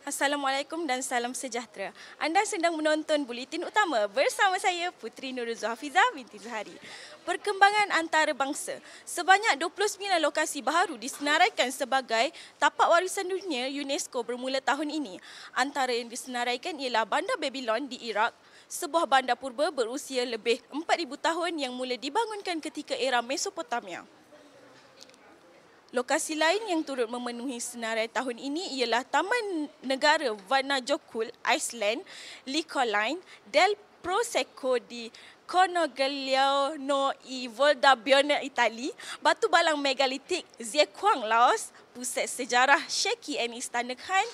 Assalamualaikum dan salam sejahtera. Anda sedang menonton Buletin Utama bersama saya Putri Nurul Zuhafizah binti Zuhari. Perkembangan antarabangsa. Sebanyak 29 lokasi baharu disenaraikan sebagai tapak warisan dunia UNESCO bermula tahun ini. Antara yang disenaraikan ialah Bandar Babylon di Iraq, sebuah bandar purba berusia lebih 4,000 tahun yang mula dibangunkan ketika era Mesopotamia. Lokasi lain yang turut memenuhi senarai tahun ini ialah Taman Negara Vanajokul, Iceland, Licoline, Del Prosecco di Cornigliano i Voldabione, Itali, Batu Balang Megalitik, Ziekwang, Laos, Pusat Sejarah Sheki Istana Khan,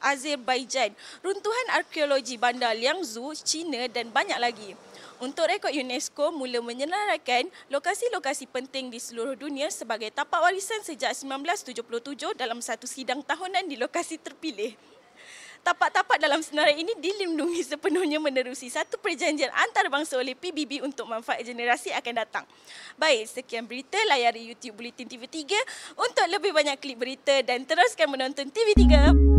Azerbaijan, runtuhan arkeologi Bandar Liangzhou, China dan banyak lagi. Untuk rekod UNESCO mula menyenaraikan lokasi-lokasi penting di seluruh dunia sebagai tapak warisan sejak 1977 dalam satu sidang tahunan di lokasi terpilih. Tapak-tapak dalam senarai ini dilindungi sepenuhnya menerusi satu perjanjian antarabangsa oleh PBB untuk manfaat generasi akan datang. Baik, sekian berita. Layari YouTube Buletin TV3 untuk lebih banyak klip berita dan teruskan menonton TV3.